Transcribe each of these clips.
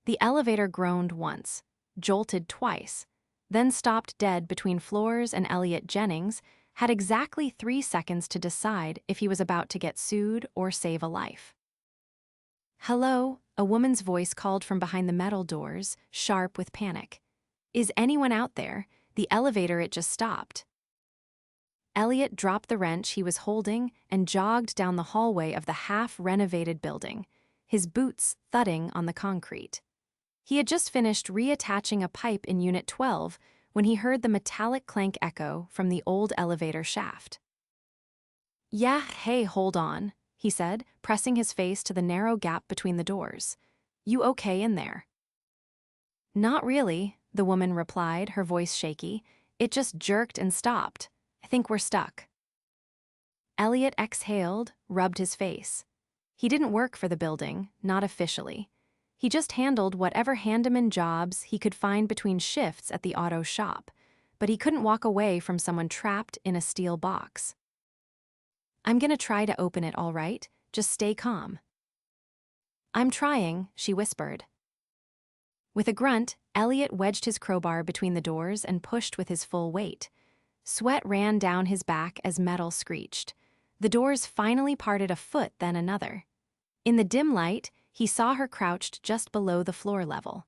The elevator groaned once, jolted twice, then stopped dead between floors, and Elliott Jennings had exactly 3 seconds to decide if he was about to get sued or save a life. "Hello," a woman's voice called from behind the metal doors, sharp with panic. "Is anyone out there? The elevator, it just stopped." Elliott dropped the wrench he was holding and jogged down the hallway of the half-renovated building, his boots thudding on the concrete. He had just finished reattaching a pipe in Unit 12 when he heard the metallic clank echo from the old elevator shaft. "Yeah, hey, hold on," he said, pressing his face to the narrow gap between the doors. "You okay in there?" "Not really," the woman replied, her voice shaky. "It just jerked and stopped. I think we're stuck." Elliott exhaled, rubbed his face. He didn't work for the building, not officially. He just handled whatever handyman jobs he could find between shifts at the auto shop, but he couldn't walk away from someone trapped in a steel box. "I'm gonna try to open it, all right? Just stay calm." "I'm trying," she whispered. With a grunt, Elliott wedged his crowbar between the doors and pushed with his full weight. Sweat ran down his back as metal screeched. The doors finally parted a foot, then another. In the dim light, he saw her crouched just below the floor level.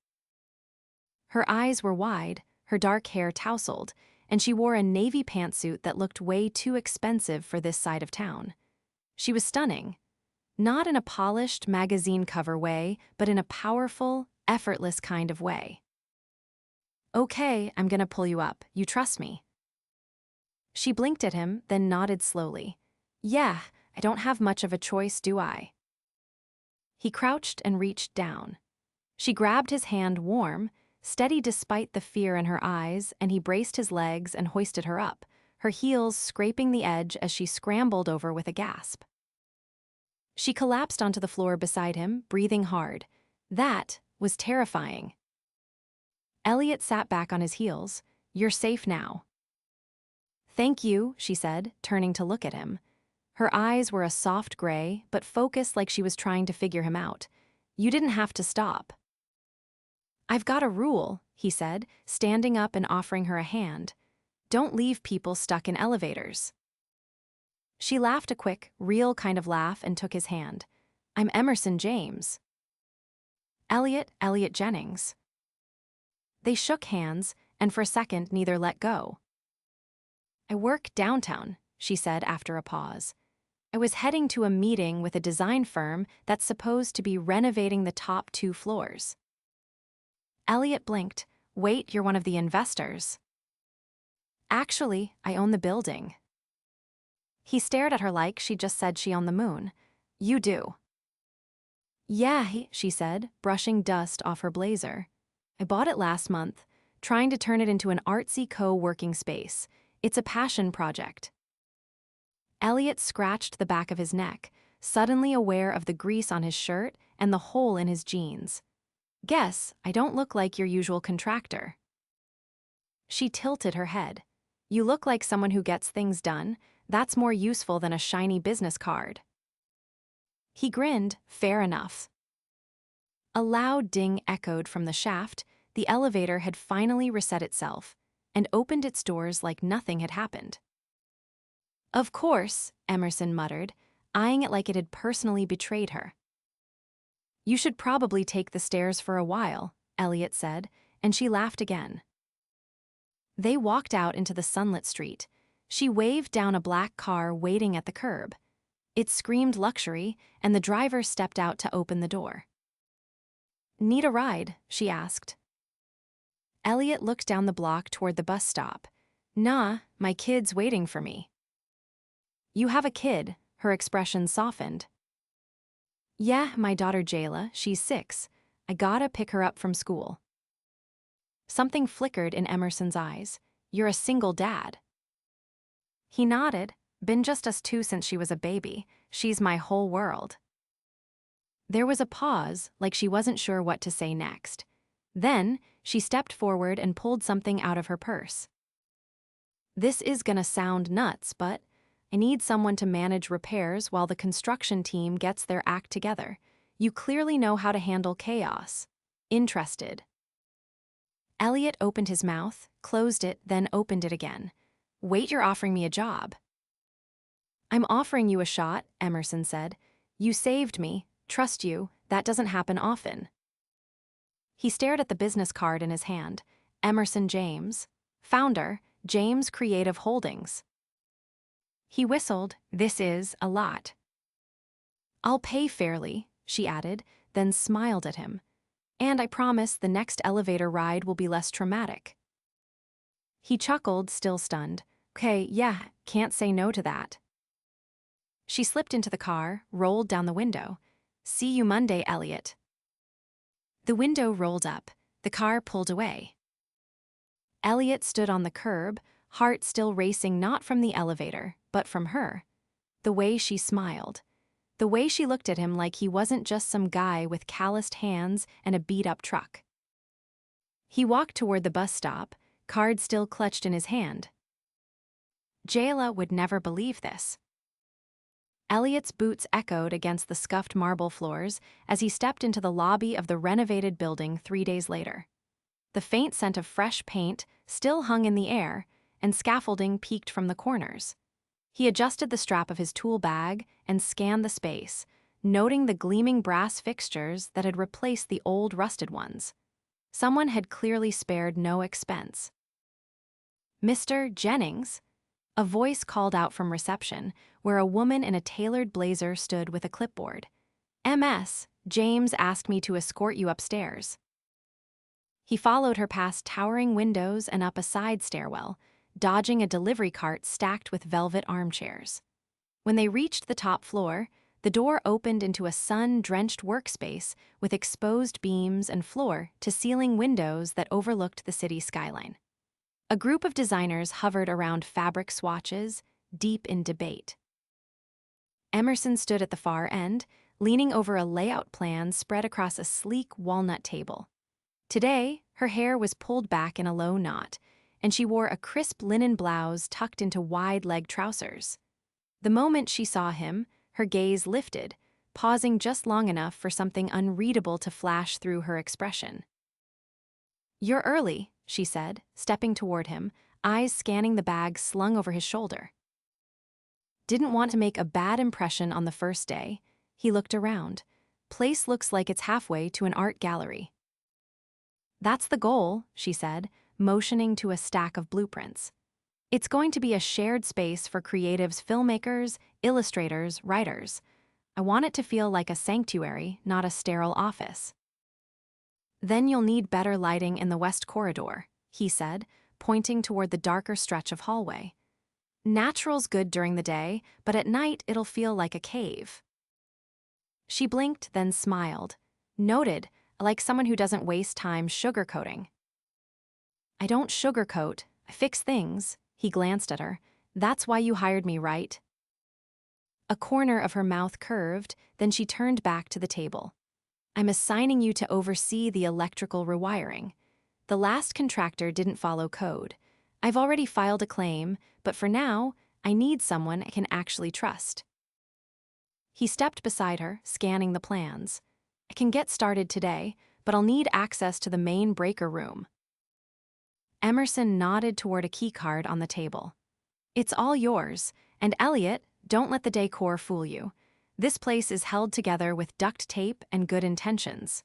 Her eyes were wide, her dark hair tousled, and she wore a navy pantsuit that looked way too expensive for this side of town. She was stunning. Not in a polished, magazine cover way, but in a powerful, effortless kind of way. "Okay, I'm gonna pull you up. You trust me?" She blinked at him, then nodded slowly. "Yeah, I don't have much of a choice, do I?" He crouched and reached down. She grabbed his hand warm, steady despite the fear in her eyes, and he braced his legs and hoisted her up, her heels scraping the edge as she scrambled over with a gasp. She collapsed onto the floor beside him, breathing hard. That was terrifying. Elliott sat back on his heels. "You're safe now." "Thank you," she said, turning to look at him. Her eyes were a soft gray, but focused like she was trying to figure him out. "You didn't have to stop." "I've got a rule," he said, standing up and offering her a hand. "Don't leave people stuck in elevators." She laughed a quick, real kind of laugh and took his hand. "I'm Emerson James." Elliott Jennings." They shook hands, and for a second neither let go. "I work downtown," she said after a pause. "I was heading to a meeting with a design firm that's supposed to be renovating the top 2 floors." Elliott blinked. "Wait, you're one of the investors?" "Actually, I own the building." He stared at her like she just said she owned the moon. "You do?" "Yeah," she said, brushing dust off her blazer. "I bought it last month, trying to turn it into an artsy co-working space. It's a passion project." Elliott scratched the back of his neck, suddenly aware of the grease on his shirt and the hole in his jeans. "Guess I don't look like your usual contractor." She tilted her head. "You look like someone who gets things done. That's more useful than a shiny business card." He grinned. "Fair enough." A loud ding echoed from the shaft. The elevator had finally reset itself and opened its doors like nothing had happened. "Of course," Emerson muttered, eyeing it like it had personally betrayed her. "You should probably take the stairs for a while," Elliott said, and she laughed again. They walked out into the sunlit street. She waved down a black car waiting at the curb. It screamed luxury, and the driver stepped out to open the door. "Need a ride?" she asked. Elliott looked down the block toward the bus stop. "Nah, my kid's waiting for me." "You have a kid," her expression softened. "Yeah, my daughter Jayla, she's 6. I gotta pick her up from school." Something flickered in Emerson's eyes. "You're a single dad." He nodded. "Been just us 2 since she was a baby. She's my whole world." There was a pause, like she wasn't sure what to say next. Then, she stepped forward and pulled something out of her purse. "This is gonna sound nuts, but I need someone to manage repairs while the construction team gets their act together. You clearly know how to handle chaos." interested. Elliott opened his mouth, closed it, then opened it again. Wait, you're offering me a job. I'm offering you a shot, Emerson said. You saved me, trust you, that doesn't happen often. He stared at the business card in his hand. Emerson James, founder, James Creative Holdings. He whistled, this is a lot. I'll pay fairly, she added, then smiled at him. And I promise the next elevator ride will be less traumatic. He chuckled, still stunned. Okay, yeah, can't say no to that. She slipped into the car, rolled down the window. See you Monday, Elliott. The window rolled up. The car pulled away. Elliott stood on the curb, heart still racing not from the elevator, but from her. The way she smiled. The way she looked at him like he wasn't just some guy with calloused hands and a beat-up truck. He walked toward the bus stop, card still clutched in his hand. Gala would never believe this. Elliott's boots echoed against the scuffed marble floors as he stepped into the lobby of the renovated building 3 days later. The faint scent of fresh paint still hung in the air, and scaffolding peeked from the corners. He adjusted the strap of his tool bag and scanned the space, noting the gleaming brass fixtures that had replaced the old rusted ones. Someone had clearly spared no expense. Mr. Jennings? A voice called out from reception, where a woman in a tailored blazer stood with a clipboard. MS, James asked me to escort you upstairs. He followed her past towering windows and up a side stairwell, dodging a delivery cart stacked with velvet armchairs. When they reached the top floor, the door opened into a sun-drenched workspace with exposed beams and floor-to-ceiling windows that overlooked the city skyline. A group of designers hovered around fabric swatches, deep in debate. Emerson stood at the far end, leaning over a layout plan spread across a sleek walnut table. Today, her hair was pulled back in a low knot, and she wore a crisp linen blouse tucked into wide-leg trousers. The moment she saw him, her gaze lifted, pausing just long enough for something unreadable to flash through her expression. You're early, she said, stepping toward him, eyes scanning the bag slung over his shoulder. Didn't want to make a bad impression on the first day. He looked around. Place looks like it's halfway to an art gallery. That's the goal, she said, motioning to a stack of blueprints. It's going to be a shared space for creatives, filmmakers, illustrators, writers. I want it to feel like a sanctuary, not a sterile office. Then you'll need better lighting in the west corridor, he said, pointing toward the darker stretch of hallway. Natural's good during the day, but at night it'll feel like a cave. She blinked, then smiled. Noted, like someone who doesn't waste time sugarcoating. I don't sugarcoat, I fix things, he glanced at her. That's why you hired me, right? A corner of her mouth curved, then she turned back to the table. I'm assigning you to oversee the electrical rewiring. The last contractor didn't follow code. I've already filed a claim, but for now, I need someone I can actually trust. He stepped beside her, scanning the plans. I can get started today, but I'll need access to the main breaker room. Emerson nodded toward a keycard on the table. It's all yours, and Elliott, don't let the decor fool you. This place is held together with duct tape and good intentions.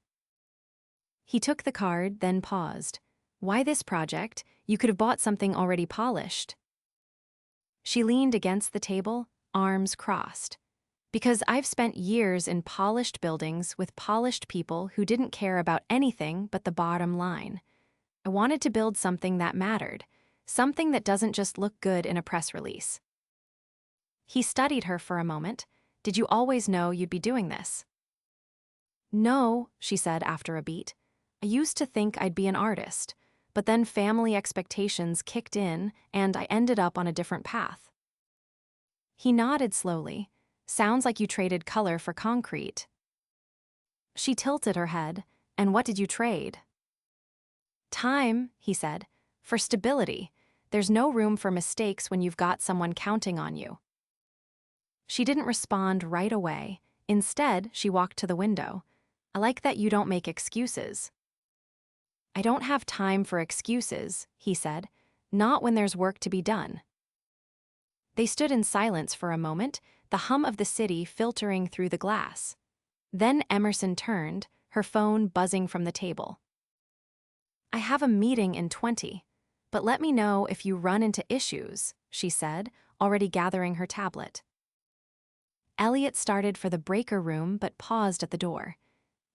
He took the card, then paused. Why this project? You could have bought something already polished. She leaned against the table, arms crossed. Because I've spent years in polished buildings with polished people who didn't care about anything but the bottom line. I wanted to build something that mattered, something that doesn't just look good in a press release. He studied her for a moment. Did you always know you'd be doing this? No, she said after a beat. I used to think I'd be an artist, but then family expectations kicked in and I ended up on a different path. He nodded slowly. Sounds like you traded color for concrete. She tilted her head. And what did you trade? Time, he said. For stability. There's no room for mistakes when you've got someone counting on you. She didn't respond right away. Instead, she walked to the window. I like that you don't make excuses. I don't have time for excuses, he said. Not when there's work to be done. They stood in silence for a moment, the hum of the city filtering through the glass. Then Emerson turned, her phone buzzing from the table. I have a meeting in 20, but let me know if you run into issues, she said, already gathering her tablet. Elliott started for the breaker room but paused at the door.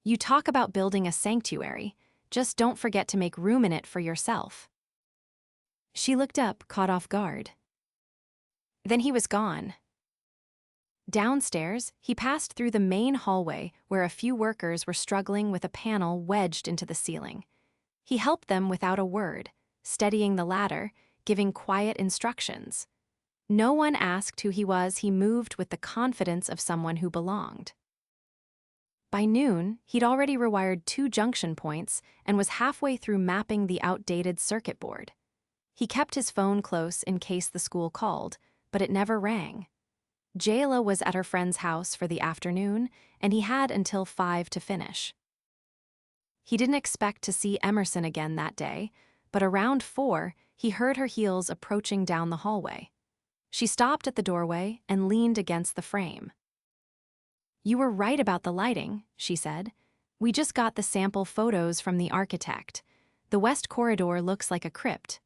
You talk about building a sanctuary, just don't forget to make room in it for yourself. She looked up, caught off guard. Then he was gone. Downstairs, he passed through the main hallway where a few workers were struggling with a panel wedged into the ceiling. He helped them without a word, steadying the ladder, giving quiet instructions. No one asked who he was. He moved with the confidence of someone who belonged. By noon, he'd already rewired 2 junction points and was halfway through mapping the outdated circuit board. He kept his phone close in case the school called, but it never rang. Jayla was at her friend's house for the afternoon, and he had until 5 to finish. He didn't expect to see Emerson again that day, but around 4, he heard her heels approaching down the hallway. She stopped at the doorway and leaned against the frame. You were right about the lighting, she said. We just got the sample photos from the architect. The west corridor looks like a crypt.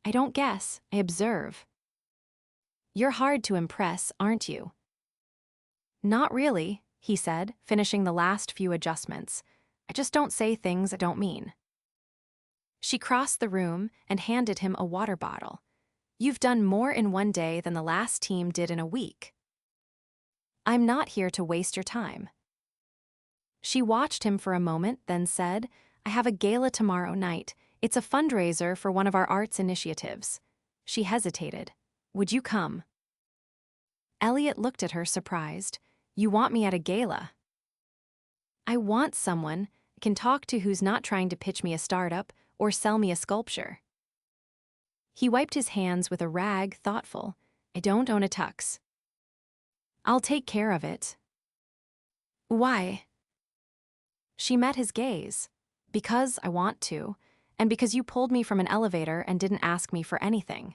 I don't guess, I observe. You're hard to impress, aren't you? Not really, he said, finishing the last few adjustments. I just don't say things I don't mean. She crossed the room and handed him a water bottle. You've done more in one day than the last team did in a week. I'm not here to waste your time. She watched him for a moment, then said, I have a gala tomorrow night. It's a fundraiser for one of our arts initiatives. She hesitated. Would you come? Elliott looked at her surprised. You want me at a gala? I want someone I can talk to who's not trying to pitch me a startup or sell me a sculpture. He wiped his hands with a rag, thoughtful. I don't own a tux. I'll take care of it. Why? She met his gaze. Because I want to, and because you pulled me from an elevator and didn't ask me for anything.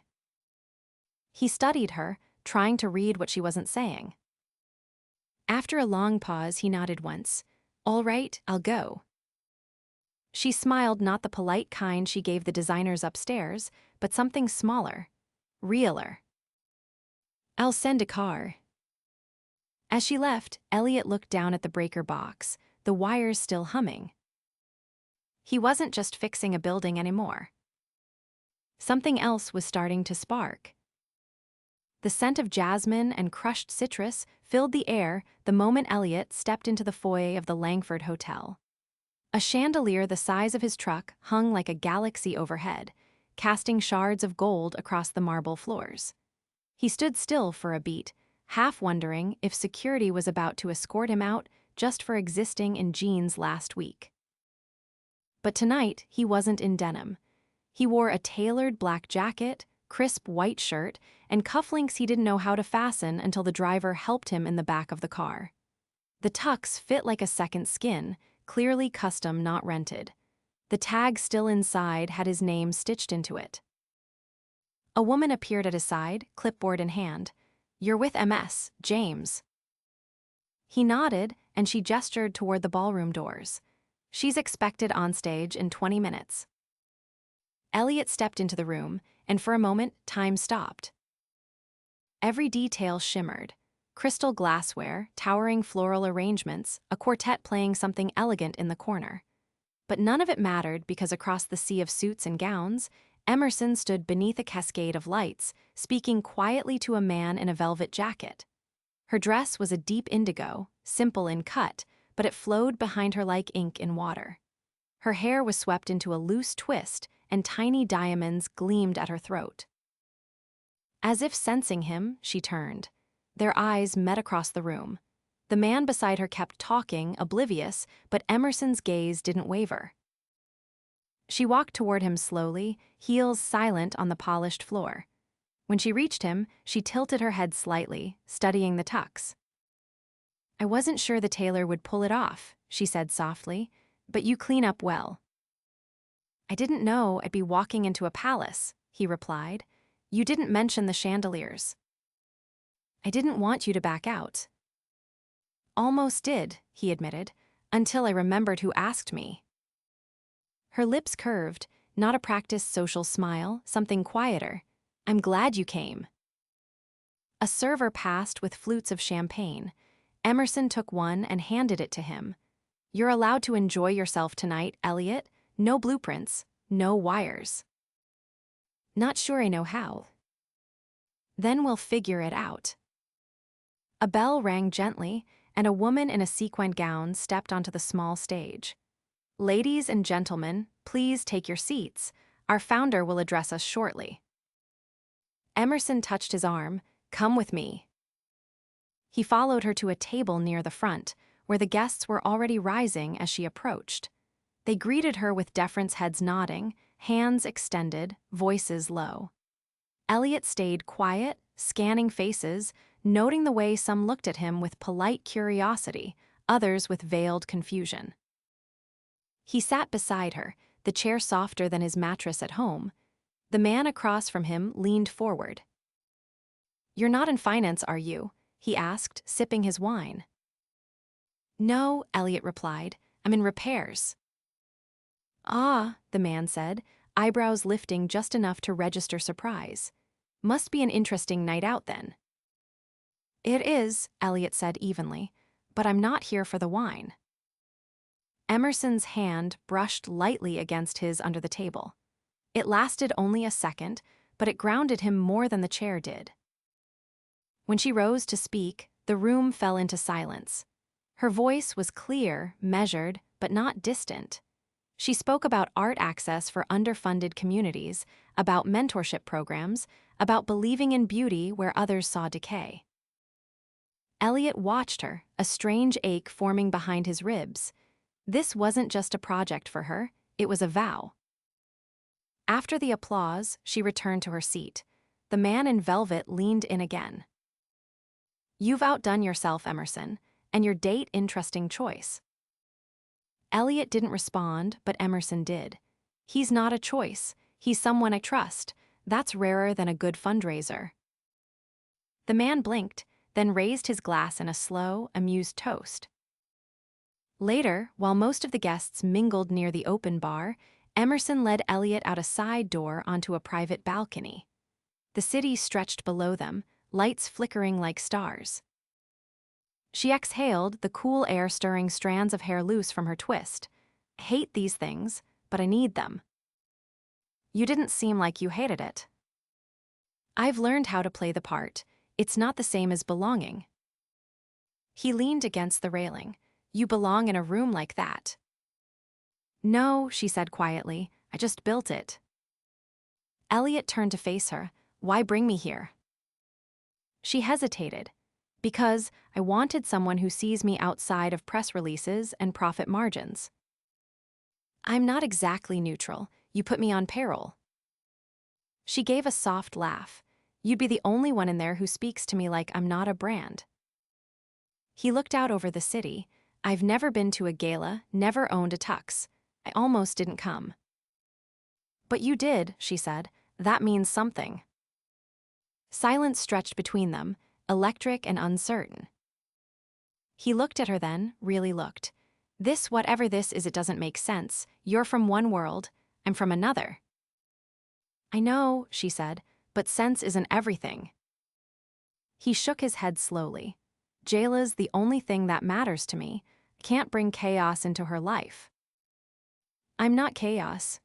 He studied her, trying to read what she wasn't saying. After a long pause, he nodded once. All right, I'll go. She smiled, not the polite kind she gave the designers upstairs, but something smaller, realer. I'll send a car. As she left, Elliott looked down at the breaker box, the wires still humming. He wasn't just fixing a building anymore. Something else was starting to spark. The scent of jasmine and crushed citrus filled the air the moment Elliott stepped into the foyer of the Langford Hotel. A chandelier the size of his truck hung like a galaxy overhead, casting shards of gold across the marble floors. He stood still for a beat, half wondering if security was about to escort him out just for existing in jeans last week. But tonight, he wasn't in denim. He wore a tailored black jacket, crisp white shirt, and cufflinks he didn't know how to fasten until the driver helped him in the back of the car. The tux fit like a second skin, clearly custom, not rented. The tag still inside had his name stitched into it. A woman appeared at his side, clipboard in hand. You're with MS, James. He nodded, and she gestured toward the ballroom doors. She's expected on stage in 20 minutes. Elliott stepped into the room, and for a moment, time stopped. Every detail shimmered. Crystal glassware, towering floral arrangements, a quartet playing something elegant in the corner. But none of it mattered because across the sea of suits and gowns, Emerson stood beneath a cascade of lights, speaking quietly to a man in a velvet jacket. Her dress was a deep indigo, simple in cut, but it flowed behind her like ink in water. Her hair was swept into a loose twist, and tiny diamonds gleamed at her throat. As if sensing him, she turned. Their eyes met across the room. The man beside her kept talking, oblivious, but Emerson's gaze didn't waver. She walked toward him slowly, heels silent on the polished floor. When she reached him, she tilted her head slightly, studying the tux. I wasn't sure the tailor would pull it off, she said softly, but you clean up well. I didn't know I'd be walking into a palace, he replied. You didn't mention the chandeliers. I didn't want you to back out. Almost did, he admitted, until I remembered who asked me. Her lips curved, not a practiced social smile, something quieter. I'm glad you came. A server passed with flutes of champagne. Emerson took one and handed it to him. You're allowed to enjoy yourself tonight, Elliott. No blueprints, no wires. Not sure I know how. Then we'll figure it out. A bell rang gently, and a woman in a sequined gown stepped onto the small stage. Ladies and gentlemen, please take your seats. Our founder will address us shortly. Emerson touched his arm. Come with me. He followed her to a table near the front, where the guests were already rising as she approached. They greeted her with deference, heads nodding, hands extended, voices low. Elliott stayed quiet, scanning faces, noting the way some looked at him with polite curiosity, others with veiled confusion. He sat beside her, the chair softer than his mattress at home. The man across from him leaned forward. You're not in finance, are you? He asked, sipping his wine. No, Elliott replied. I'm in repairs. Ah, the man said, eyebrows lifting just enough to register surprise. Must be an interesting night out then. It is, Elliott said evenly, but I'm not here for the wine. Emerson's hand brushed lightly against his under the table. It lasted only a second, but it grounded him more than the chair did. When she rose to speak, the room fell into silence. Her voice was clear, measured, but not distant. She spoke about art access for underfunded communities, about mentorship programs, about believing in beauty where others saw decay. Elliott watched her, a strange ache forming behind his ribs. This wasn't just a project for her, it was a vow. After the applause, she returned to her seat. The man in velvet leaned in again. You've outdone yourself, Emerson, and your date interesting choice. Elliott didn't respond, but Emerson did. He's not a choice, he's someone I trust. That's rarer than a good fundraiser. The man blinked, then raised his glass in a slow, amused toast. Later, while most of the guests mingled near the open bar, Emerson led Elliott out a side door onto a private balcony. The city stretched below them, lights flickering like stars. She exhaled, the cool air stirring strands of hair loose from her twist. I hate these things, but I need them. You didn't seem like you hated it. I've learned how to play the part. It's not the same as belonging. He leaned against the railing. You belong in a room like that. No, she said quietly, I just built it. Elliott turned to face her. Why bring me here? She hesitated. Because I wanted someone who sees me outside of press releases and profit margins. I'm not exactly neutral. You put me on payroll. She gave a soft laugh. You'd be the only one in there who speaks to me like I'm not a brand. He looked out over the city. I've never been to a gala, never owned a tux. I almost didn't come. But you did, she said. That means something. Silence stretched between them, electric and uncertain. He looked at her then, really looked. This, whatever this is, it doesn't make sense. You're from one world, I'm from another. I know, she said, but sense isn't everything. He shook his head slowly. Jayla's the only thing that matters to me. Can't bring chaos into her life. I'm not chaos.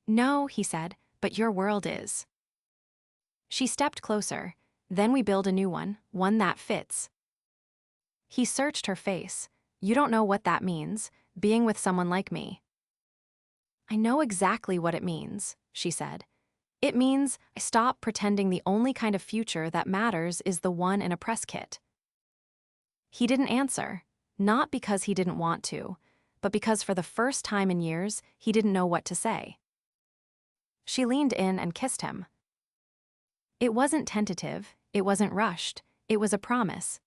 No, he said, but your world is. She stepped closer. Then we build a new one that fits. He searched her face. You don't know what that means, being with someone like me. I know exactly what it means, she said. It means I stop pretending the only kind of future that matters is the one in a press kit. He didn't answer, not because he didn't want to, but because for the first time in years, he didn't know what to say. She leaned in and kissed him. It wasn't tentative, it wasn't rushed, it was a promise.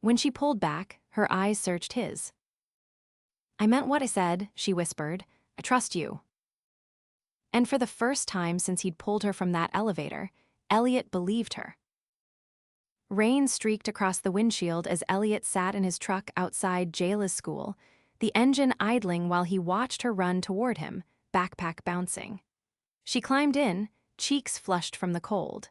When she pulled back, her eyes searched his. I meant what I said, she whispered. I trust you. And for the first time since he'd pulled her from that elevator, Elliott believed her. Rain streaked across the windshield as Elliott sat in his truck outside Jayla's school, the engine idling while he watched her run toward him, backpack bouncing. She climbed in, cheeks flushed from the cold.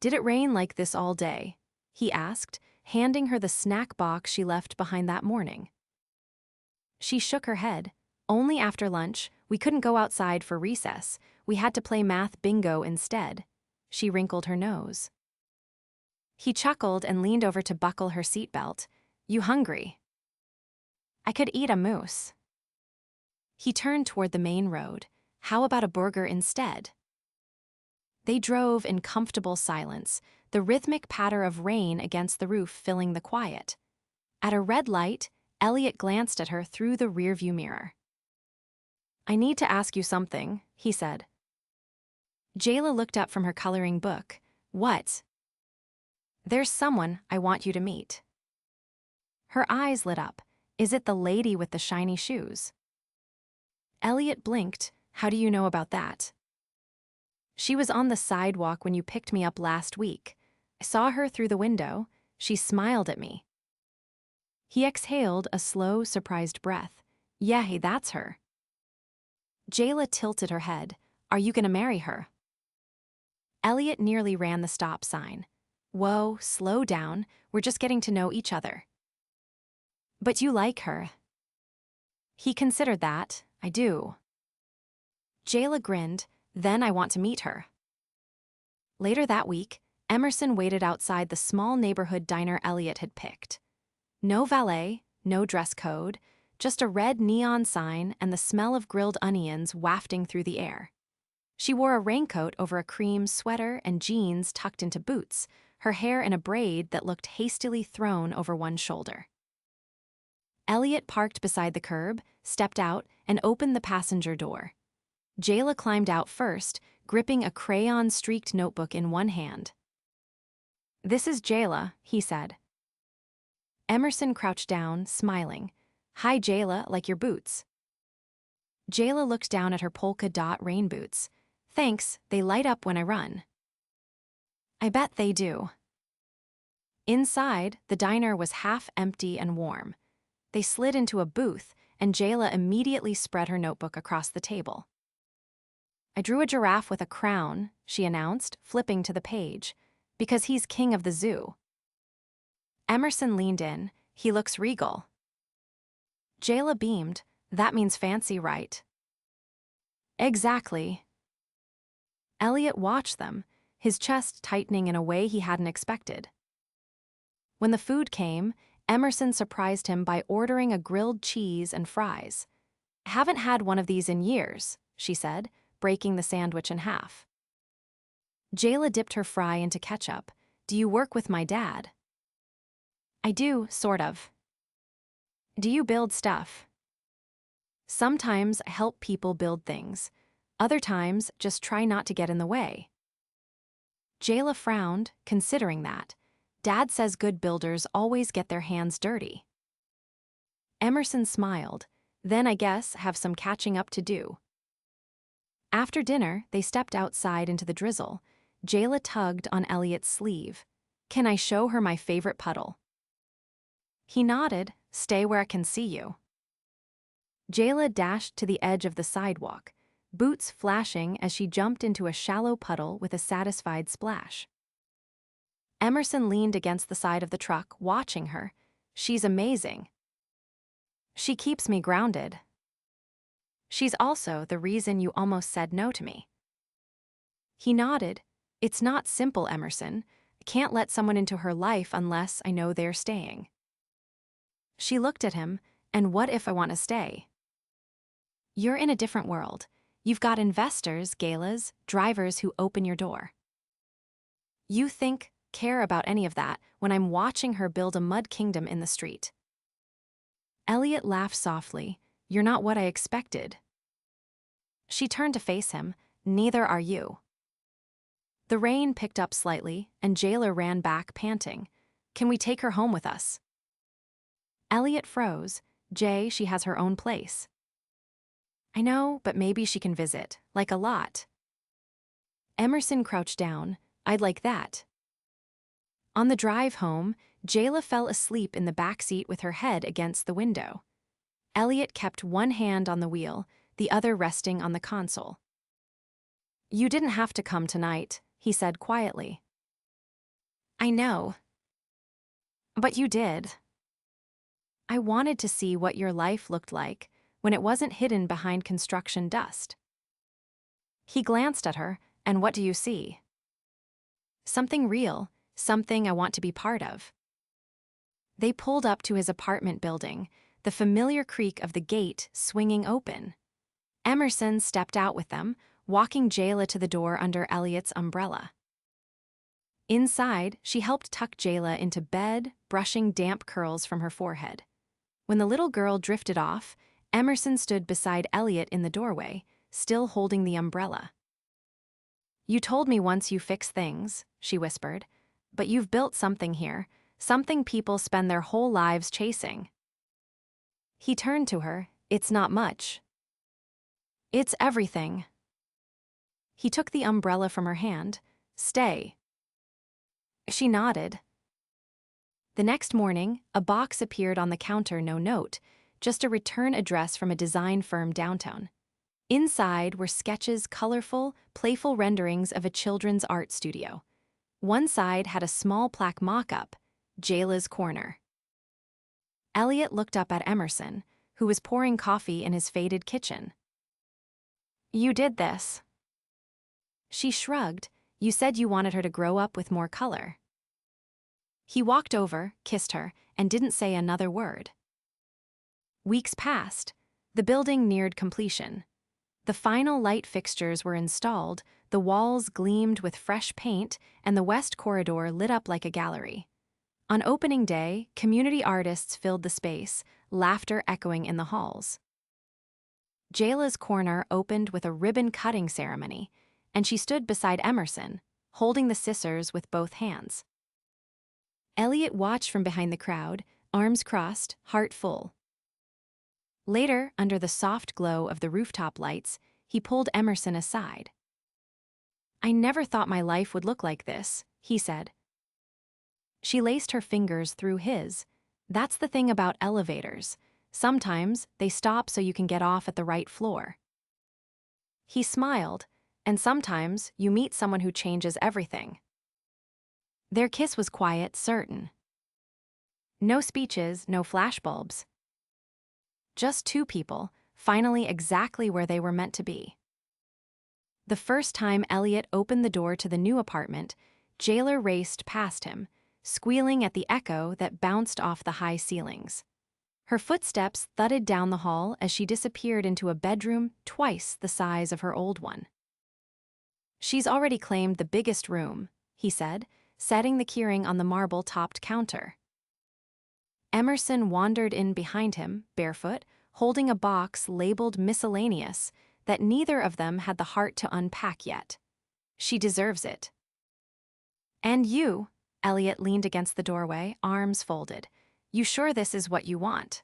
"Did it rain like this all day?" he asked, handing her the snack box she left behind that morning. She shook her head. "Only after lunch. We couldn't go outside for recess. We had to play math bingo instead." She wrinkled her nose. He chuckled and leaned over to buckle her seatbelt. "You hungry?" "I could eat a moose." He turned toward the main road. "How about a burger instead?" They drove in comfortable silence, the rhythmic patter of rain against the roof filling the quiet. At a red light, Elliott glanced at her through the rearview mirror. "I need to ask you something," he said. Jayla looked up from her coloring book. "What?" "There's someone I want you to meet." Her eyes lit up. "Is it the lady with the shiny shoes?" Elliott blinked. "How do you know about that?" "She was on the sidewalk when you picked me up last week. I saw her through the window. She smiled at me." He exhaled a slow, surprised breath. "Yeah, hey, that's her." Jayla tilted her head. "Are you gonna marry her?" Elliott nearly ran the stop sign. "Whoa, slow down. We're just getting to know each other." "But you like her." He considered that. "I do." Jayla grinned. "Then I want to meet her." Later that week, Emerson waited outside the small neighborhood diner Elliott had picked. No valet, no dress code, just a red neon sign and the smell of grilled onions wafting through the air. She wore a raincoat over a cream sweater and jeans tucked into boots, her hair in a braid that looked hastily thrown over one shoulder. Elliott parked beside the curb, stepped out, and opened the passenger door. Jayla climbed out first, gripping a crayon-streaked notebook in one hand. "This is Jayla," he said. Emerson crouched down, smiling. "Hi, Jayla, like your boots." Jayla looked down at her polka dot rain boots. "Thanks, they light up when I run." "I bet they do." Inside, the diner was half empty and warm. They slid into a booth, and Jayla immediately spread her notebook across the table. "I drew a giraffe with a crown," she announced, flipping to the page, "because he's king of the zoo." Emerson leaned in. "He looks regal." Jayla beamed. "That means fancy, right?" "Exactly." Elliott watched them, his chest tightening in a way he hadn't expected. When the food came, Emerson surprised him by ordering a grilled cheese and fries. "I haven't had one of these in years," she said, breaking the sandwich in half. Jayla dipped her fry into ketchup. "Do you work with my dad?" "I do, sort of." "Do you build stuff?" "Sometimes I help people build things. Other times, just try not to get in the way." Jayla frowned, considering that. Dad says good builders always get their hands dirty. Emerson smiled. "Then I guess have some catching up to do." After dinner, they stepped outside into the drizzle. Jayla tugged on Elliott's sleeve. "Can I show her my favorite puddle?" He nodded. "Stay where I can see you." Jayla dashed to the edge of the sidewalk, boots flashing as she jumped into a shallow puddle with a satisfied splash. Emerson leaned against the side of the truck, watching her. "She's amazing." "She keeps me grounded." "She's also the reason you almost said no to me." He nodded. "It's not simple, Emerson. I can't let someone into her life unless I know they're staying." She looked at him. "And what if I want to stay?" "You're in a different world. You've got investors, galas, drivers who open your door. You care about any of that when I'm watching her build a mud kingdom in the street." Elliott laughed softly. "You're not what I expected." She turned to face him. "Neither are you." The rain picked up slightly, and Jayla ran back, panting. "Can we take her home with us?" Elliott froze. "Jay, she has her own place." I know, but maybe she can visit, like a lot. Emerson crouched down. I'd like that. On the drive home, Jayla fell asleep in the back seat with her head against the window. Elliott kept one hand on the wheel, the other resting on the console. You didn't have to come tonight, he said quietly. I know. But you did. I wanted to see what your life looked like when it wasn't hidden behind construction dust. He glanced at her, and what do you see? Something real, something I want to be part of. They pulled up to his apartment building, the familiar creak of the gate swinging open. Emerson stepped out with them, walking Jayla to the door under Elliott's umbrella. Inside, she helped tuck Jayla into bed, brushing damp curls from her forehead. When the little girl drifted off, Emerson stood beside Elliott in the doorway, still holding the umbrella. You told me once you fix things, she whispered, but you've built something here, something people spend their whole lives chasing. He turned to her. It's not much. It's everything. He took the umbrella from her hand. Stay. She nodded. The next morning, a box appeared on the counter, no note, just a return address from a design firm downtown. Inside were sketches, colorful, playful renderings of a children's art studio. One side had a small plaque mock-up, Jayla's Corner. Elliott looked up at Emerson, who was pouring coffee in his faded kitchen. You did this. She shrugged. You said you wanted her to grow up with more color. He walked over, kissed her, and didn't say another word. Weeks passed. The building neared completion. The final light fixtures were installed, the walls gleamed with fresh paint, and the west corridor lit up like a gallery. On opening day, community artists filled the space, laughter echoing in the halls. Jayla's Corner opened with a ribbon-cutting ceremony, and she stood beside Emerson, holding the scissors with both hands. Elliott watched from behind the crowd, arms crossed, heart full. Later, under the soft glow of the rooftop lights, he pulled Emerson aside. I never thought my life would look like this, he said. She laced her fingers through his. That's the thing about elevators. Sometimes they stop so you can get off at the right floor. He smiled, and sometimes you meet someone who changes everything. Their kiss was quiet, certain. No speeches, no flashbulbs. Just two people, finally exactly where they were meant to be. The first time Elliott opened the door to the new apartment, Jayla raced past him, squealing at the echo that bounced off the high ceilings. Her footsteps thudded down the hall as she disappeared into a bedroom twice the size of her old one. She's already claimed the biggest room, he said, setting the keyring on the marble-topped counter. Emerson wandered in behind him, barefoot, holding a box labeled miscellaneous that neither of them had the heart to unpack yet. She deserves it. And you, Elliott leaned against the doorway, arms folded. You sure this is what you want?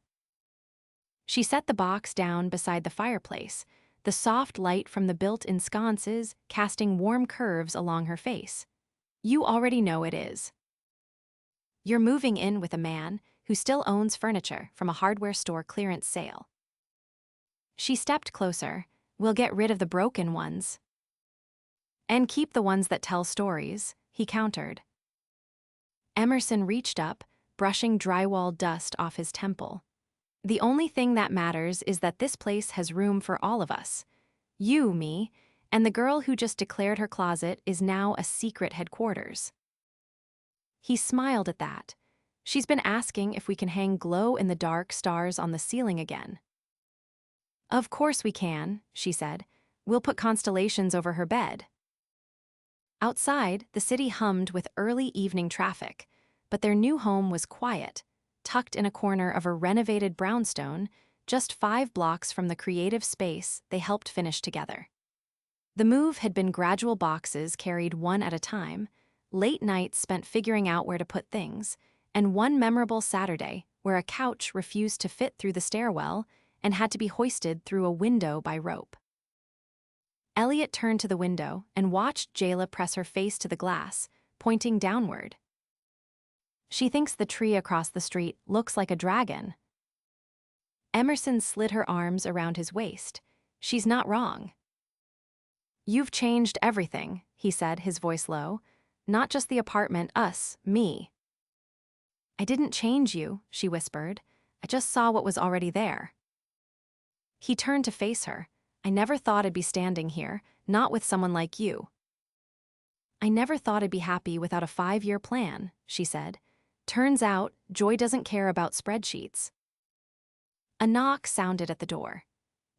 She set the box down beside the fireplace, the soft light from the built-in sconces casting warm curves along her face. You already know it is. You're moving in with a man who still owns furniture from a hardware store clearance sale. She stepped closer. We'll get rid of the broken ones. And keep the ones that tell stories, he countered. Emerson reached up, brushing drywall dust off his temple. The only thing that matters is that this place has room for all of us. You, me, and the girl who just declared her closet is now a secret headquarters. He smiled at that. She's been asking if we can hang glow-in-the-dark stars on the ceiling again. Of course we can, she said. We'll put constellations over her bed. Outside, the city hummed with early evening traffic, but their new home was quiet, tucked in a corner of a renovated brownstone, just 5 blocks from the creative space they helped finish together. The move had been gradual boxes carried one at a time, late nights spent figuring out where to put things, and one memorable Saturday where a couch refused to fit through the stairwell and had to be hoisted through a window by rope. Elliott turned to the window and watched Jayla press her face to the glass, pointing downward. She thinks the tree across the street looks like a dragon. Emerson slid her arms around his waist. She's not wrong. You've changed everything, he said, his voice low. Not just the apartment, us, me. I didn't change you, she whispered. I just saw what was already there. He turned to face her. I never thought I'd be standing here, not with someone like you. I never thought I'd be happy without a 5-year plan, she said. Turns out, Joy doesn't care about spreadsheets. A knock sounded at the door.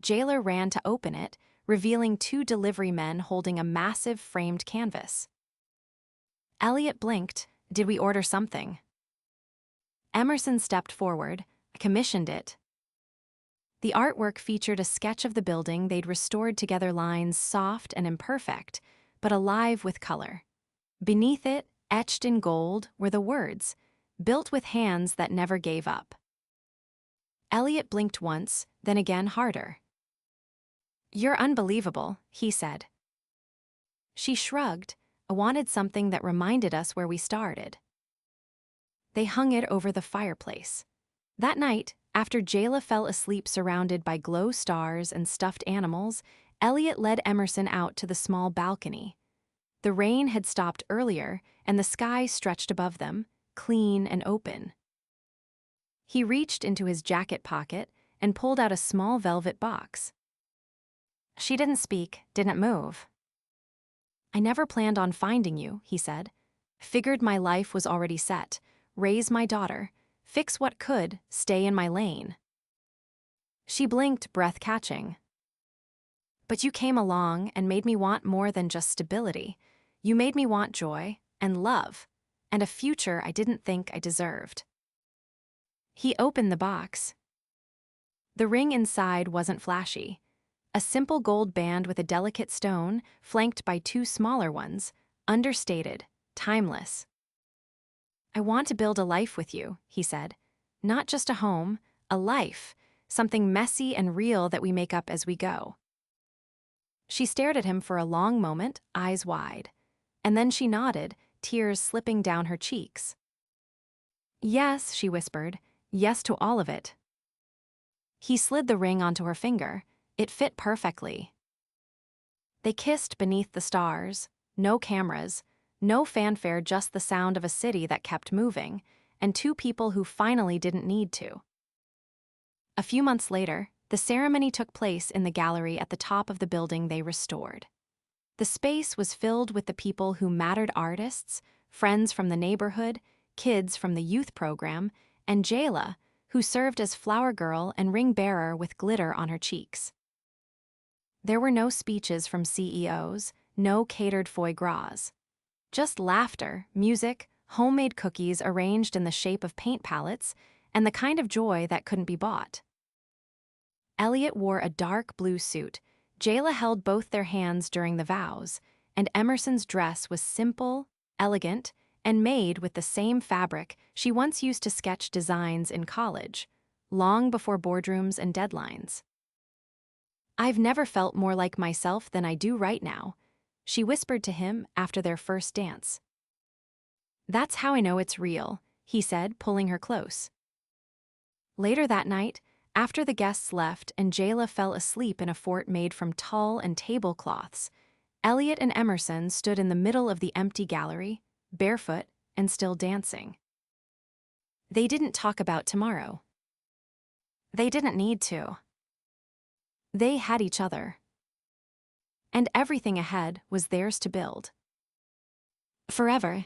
Jayla ran to open it, revealing 2 delivery men holding a massive framed canvas. Elliott blinked. Did we order something? Emerson stepped forward. I commissioned it. The artwork featured a sketch of the building they'd restored together, lines soft and imperfect, but alive with color. Beneath it, etched in gold, were the words, built with hands that never gave up. Elliott blinked once, then again harder. You're unbelievable, he said. She shrugged. I wanted something that reminded us where we started. They hung it over the fireplace. That night, after Jayla fell asleep surrounded by glow stars and stuffed animals, Elliott led Emerson out to the small balcony. The rain had stopped earlier, and the sky stretched above them, clean and open. He reached into his jacket pocket and pulled out a small velvet box. She didn't speak, didn't move. I never planned on finding you, he said. Figured my life was already set. Raise my daughter, fix what could, stay in my lane. She blinked, breath catching. But you came along and made me want more than just stability. You made me want joy and love and a future I didn't think I deserved. He opened the box. The ring inside wasn't flashy. A simple gold band with a delicate stone, flanked by 2 smaller ones, understated, timeless. I want to build a life with you, he said. Not just a home, a life, something messy and real that we make up as we go. She stared at him for a long moment, eyes wide. And then she nodded, tears slipping down her cheeks. Yes, she whispered. Yes to all of it. He slid the ring onto her finger. It fit perfectly. They kissed beneath the stars, no cameras, no fanfare, just the sound of a city that kept moving, and 2 people who finally didn't need to. A few months later, the ceremony took place in the gallery at the top of the building they restored. The space was filled with the people who mattered: artists, friends from the neighborhood, kids from the youth program, and Jayla, who served as flower girl and ring bearer with glitter on her cheeks. There were no speeches from CEOs, no catered foie gras. Just laughter, music, homemade cookies arranged in the shape of paint palettes, and the kind of joy that couldn't be bought. Elliott wore a dark blue suit. Jayla held both their hands during the vows, and Emerson's dress was simple, elegant, and made with the same fabric she once used to sketch designs in college, long before boardrooms and deadlines. I've never felt more like myself than I do right now, she whispered to him after their first dance. That's how I know it's real, he said, pulling her close. Later that night, after the guests left and Jayla fell asleep in a fort made from tulle and tablecloths, Elliott and Emerson stood in the middle of the empty gallery, barefoot and still dancing. They didn't talk about tomorrow. They didn't need to. They had each other. And everything ahead was theirs to build. Forever.